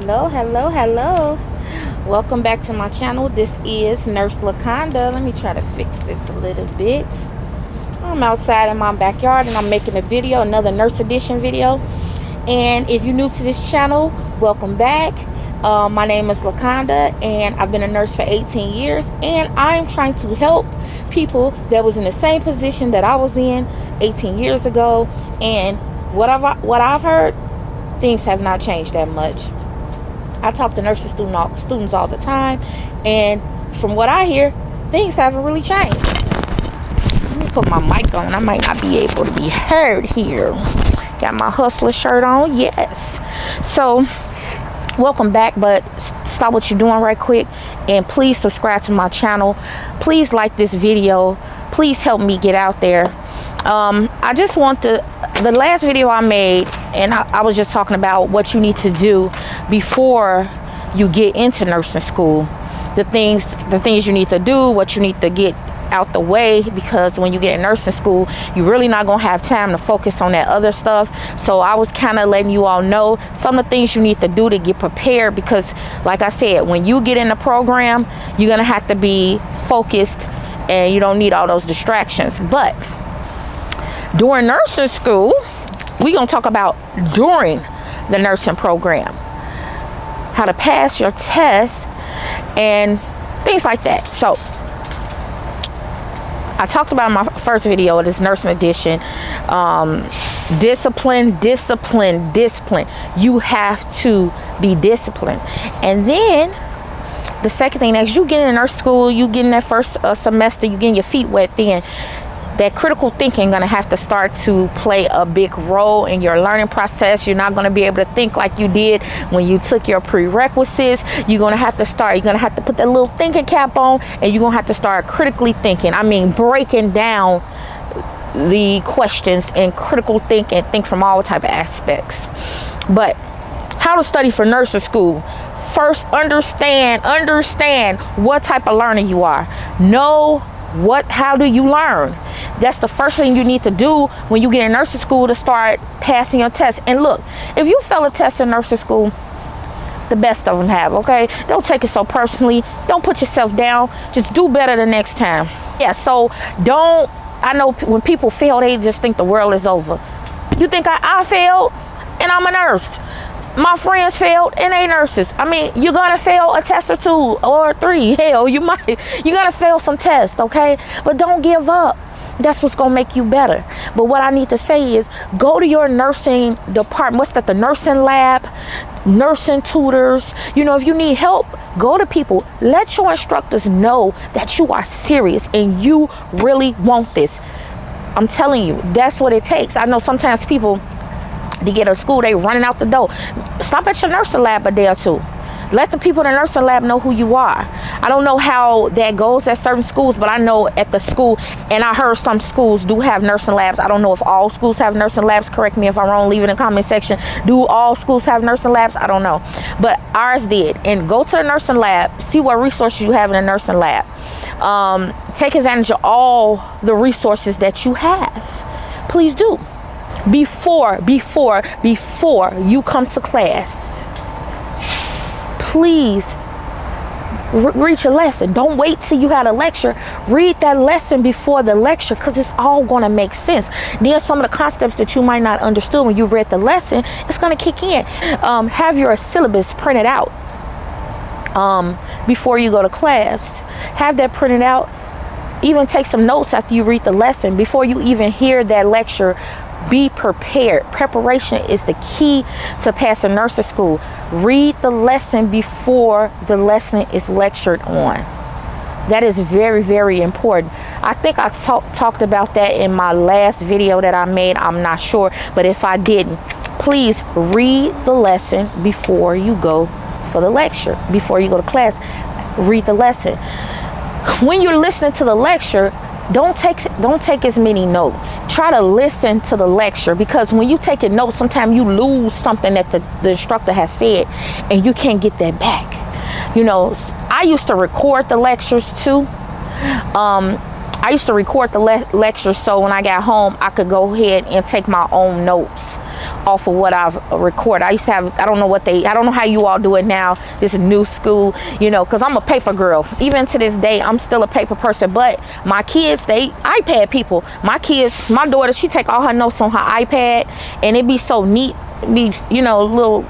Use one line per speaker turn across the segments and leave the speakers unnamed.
Hello. Welcome back to my channel. This is Nurse Laconda. Let me try to fix this a little bit. I'm outside in my backyard and I'm making a video, another nurse edition video. And if you're new to this channel, welcome back. My name is Laconda and I've been a nurse for 18 years, and I'm trying to help people that was in the same position that I was in 18 years ago. And what I've heard, things have not changed that much. I talk to nurses students all the time, and from what I hear, things haven't really changed. Let me put my mic on. I might not be able to be heard here. Got my hustler shirt on, yes. So welcome back, but stop what you're doing right quick and please subscribe to my channel. Please like this video. Please help me get out there. I just want the last video I made, and I was just talking about what you need to do before you get into nursing school, the things you need to do, what you need to get out the way, because when you get in nursing school, you're really not gonna have time to focus on that other stuff. So I was kind of letting you all know some of the things you need to do to get prepared, because like I said, when you get in the program, you're gonna have to be focused and you don't need all those distractions. But during nursing school, we're gonna talk about during the nursing program, how to pass your test and things like that. So I talked about in my first video of this nursing edition, discipline. You have to be disciplined. And then the second thing, as you get in nurse school, you get in that first semester, you getting your feet wet, then that critical thinking gonna have to start to play a big role in your learning process. You're not gonna be able to think like you did when you took your prerequisites. You're gonna have to put that little thinking cap on, and you're gonna have to start critically thinking. I mean, breaking down the questions and critical think from all type of aspects. But how to study for nursing school? First, understand what type of learner you are. How do you learn? That's the first thing you need to do when you get in nursing school, to start passing your tests. And look, if you fail a test in nursing school, the best of them have, okay? Don't take it so personally. Don't put yourself down. Just do better the next time. Yeah, so I know when people fail, they just think the world is over. You think I failed and I'm a nurse? My friends failed and they nurses. I mean, you're gonna fail a test or 2 or 3. Hell, you're gonna fail some tests, okay? But don't give up. That's what's gonna make you better. But what I need to say is, go to your nursing department. What's that? The nursing lab, nursing tutors. You know, if you need help, go to people. Let your instructors know that you are serious and you really want this. I'm telling you, that's what it takes. I know sometimes people, to get to school, they running out the door. Stop at your nursing lab a day or 2. Let the people in the nursing lab know who you are. I don't know how that goes at certain schools, but I know at the school, and I heard some schools do have nursing labs. I don't know if all schools have nursing labs. Correct me if I'm wrong. Leave it in the comment section. Do all schools have nursing labs? I don't know. But ours did. And go to the nursing lab. See what resources you have in the nursing lab. Take advantage of all the resources that you have. Please do. Before you come to class, please read your lesson. Don't wait till you had a lecture. Read that lesson before the lecture, because it's all going to make sense. Then some of the concepts that you might not understood when you read the lesson, it's going to kick in. Have your syllabus printed out before you go to class. Have that printed out. Even take some notes after you read the lesson. Before you even hear that lecture, be prepared. Preparation is the key to passing nursing school. Read the lesson before the lesson is lectured on. That is very, very important. I think I talked about that in my last video that I made. I'm not sure, but if I didn't, please read the lesson before you go for the lecture. Before you go to class, read the lesson. When you're listening to the lecture, don't take as many notes. Try to listen to the lecture, because when you take notes, sometimes you lose something that the instructor has said and you can't get that back. You know, I used to record the lectures too. I used to record the lectures so when I got home, I could go ahead and take my own notes. off of what I've recorded. I used to have, I don't know how you all do it now. This is new school, you know, because I'm a paper girl. Even to this day, I'm still a paper person. But my kids, they iPad people. My kids, my daughter, she take all her notes on her iPad, and it be so neat. Be, you know, little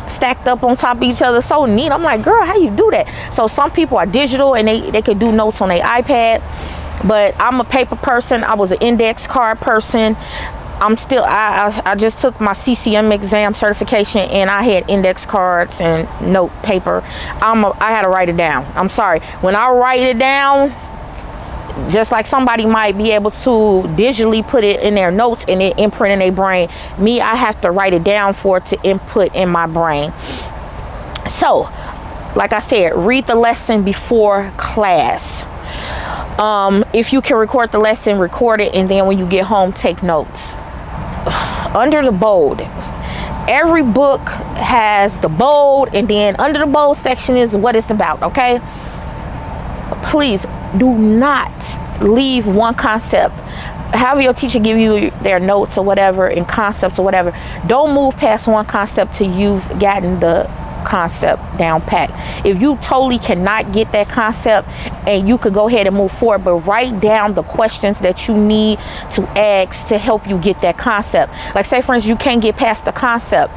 stacked up on top of each other, so neat. I'm like, girl, how you do that? So some people are digital and they could do notes on their iPad, but I'm a paper person. I was an index card person. I'm still, I just took my CCM exam certification, and I had index cards and note paper. I had to write it down. I'm sorry. When I write it down, just like somebody might be able to digitally put it in their notes and it imprint in their brain, me, I have to write it down for it to input in my brain. So, like I said, read the lesson before class. If you can record the lesson, record it, and then when you get home, take notes. Under the bold, every book has the bold, and then under the bold section is what it's about. Okay, please do not leave one concept. Have your teacher give you their notes or whatever, and concepts or whatever. Don't move past one concept till you've gotten the concept down pat. If you totally cannot get that concept, and you could go ahead and move forward, but write down the questions that you need to ask to help you get that concept. Like, say for instance, you can't get past the concept,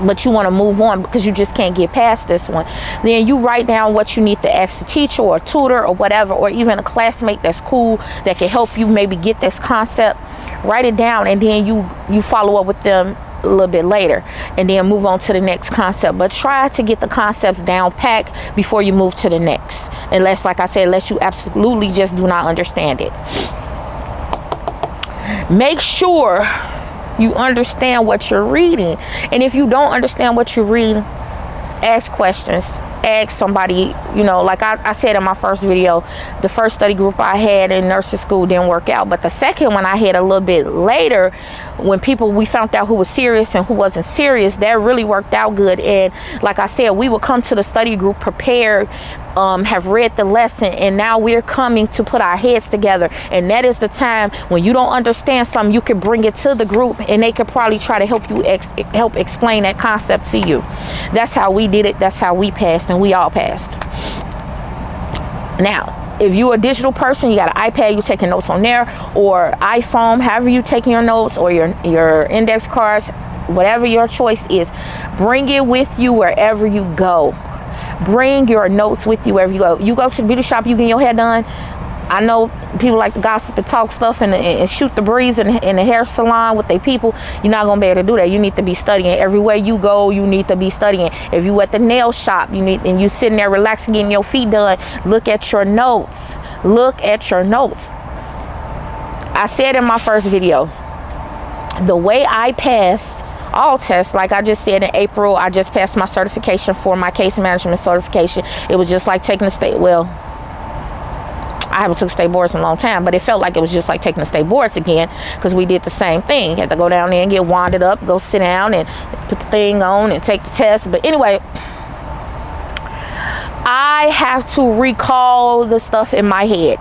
but you want to move on because you just can't get past this one, then you write down what you need to ask the teacher or a tutor or whatever, or even a classmate that's cool that can help you maybe get this concept. Write it down, and then you follow up with them a little bit later, and then move on to the next concept. But try to get the concepts down packed before you move to the next, unless, like I said, unless you absolutely just do not understand it. Make sure you understand what you're reading, and if you don't understand what you read, ask questions. Ask somebody, you know, like I said in my first video, the first study group I had in nursing school didn't work out, but the second one I had a little bit later, when we found out who was serious and who wasn't serious, that really worked out good. And like I said, we would come to the study group prepared, have read the lesson, and now we're coming to put our heads together. And that is the time when you don't understand something, you can bring it to the group, and they could probably try to help you help explain that concept to you. That's how we did it. That's how we passed, and we all passed. Now, if you're a digital person, you got an iPad, you're taking notes on there, or iPhone, however you're taking your notes, or your index cards, whatever your choice is, bring it with you wherever you go. Bring your notes with you wherever you go. You go to the beauty shop, you get your hair done. I know people like to gossip and talk stuff and shoot the breeze in the hair salon with their people. You're not going to be able to do that. You need to be studying. Everywhere you go, you need to be studying. If you at the nail shop, and you sitting there relaxing, getting your feet done, look at your notes. Look at your notes. I said in my first video, the way I pass all tests, like I just said in April, I just passed my certification for my case management certification. It was just like taking the state, well, I haven't took state boards in a long time, but it felt like it was just like taking the state boards again, because we did the same thing. You had to go down there and get wanded up, go sit down and put the thing on and take the test. But anyway, I have to recall the stuff in my head.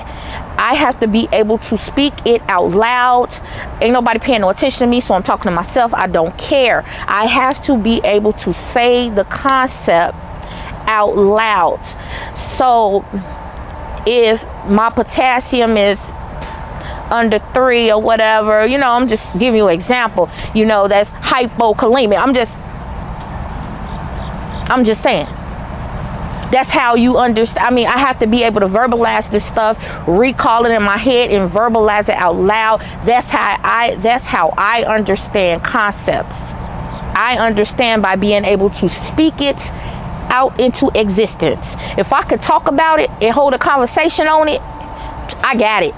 I have to be able to speak it out loud. Ain't nobody paying no attention to me, so I'm talking to myself. I don't care. I have to be able to say the concept out loud. So if my potassium is under 3 or whatever, you know, I'm just giving you an example, you know, that's hypokalemia. I'm just saying. That's how you understand. I mean, I have to be able to verbalize this stuff, recall it in my head, and verbalize it out loud. That's how I understand concepts. I understand by being able to speak it out into existence. If I could talk about it and hold a conversation on it, I got it.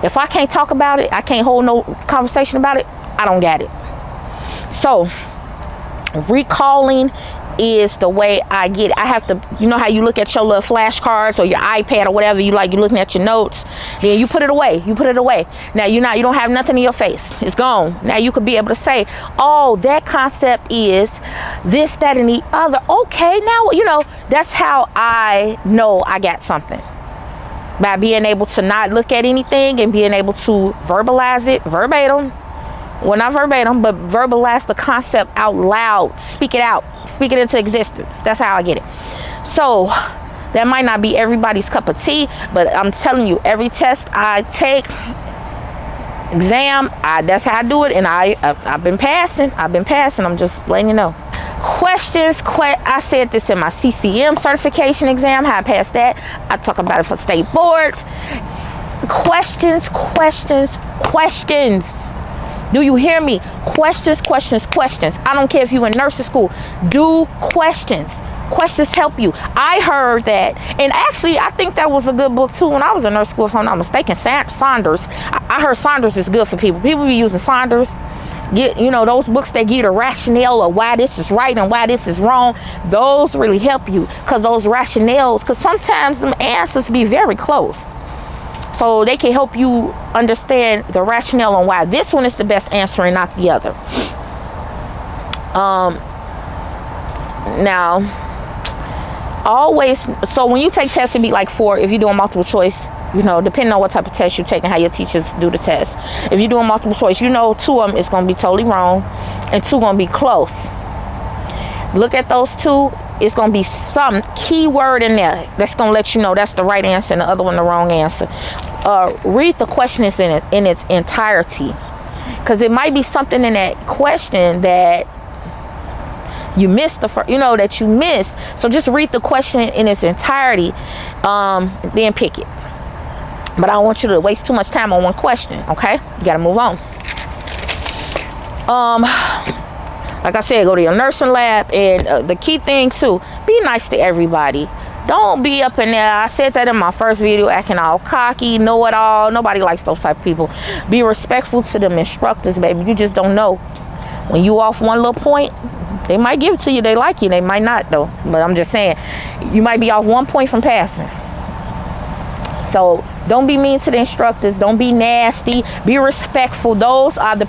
If I can't talk about it, I can't hold no conversation about it, I don't got it. So recalling is the way I get it. I have to, you know how you look at your little flashcards or your iPad or whatever, you're looking at your notes, then you put it away. Now you don't have nothing in your face. It's gone. Now you could be able to say, oh, that concept is this, that, and the other. Okay, now, you know, that's how I know I got something. By being able to not look at anything and being able to verbalize it verbatim Well, not verbatim, but verbalize the concept out loud. Speak it out. Speak it into existence. That's how I get it. So that might not be everybody's cup of tea, but I'm telling you, every test I take, exam, that's how I do it, and I've been passing. I'm just letting you know. Questions. I said this in my CCM certification exam, how I passed that. I talk about it for state boards. Questions. Do you hear me? Questions. I don't care if you're in nursing school. Do questions. Questions help you. I heard that, and actually I think that was a good book too when I was in nursing school, if I'm not mistaken. Saunders. I heard Saunders is good for people. People be using Saunders. Get, those books that give you the rationale of why this is right and why this is wrong. Those really help you, because those rationales, because sometimes them answers be very close. So they can help you understand the rationale on why this one is the best answer and not the other. Now, always, so when you take tests, it'd be like 4. If you're doing multiple choice, depending on what type of test you're taking, how your teachers do the test. If you're doing multiple choice, 2 of them is going to be totally wrong and 2 going to be close. Look at those 2. It's going to be some key word in there that's going to let you know that's the right answer and the other one the wrong answer. Read the question in its entirety, because it might be something in that question that you missed that you missed. So just read the question in its entirety, then pick it. But I don't want you to waste too much time on one question. Okay, you got to move on. Like I said, go to your nursing lab, and the key thing too, be nice to everybody. Don't be up in there. I said that in my first video, acting all cocky, know it all. Nobody likes those type of people. Be respectful to them instructors, baby. You just don't know. When you off one little point, they might give it to you. They like you. They might not, though. But I'm just saying, you might be off 1 point from passing. So don't be mean to the instructors. Don't be nasty. Be respectful. Those are the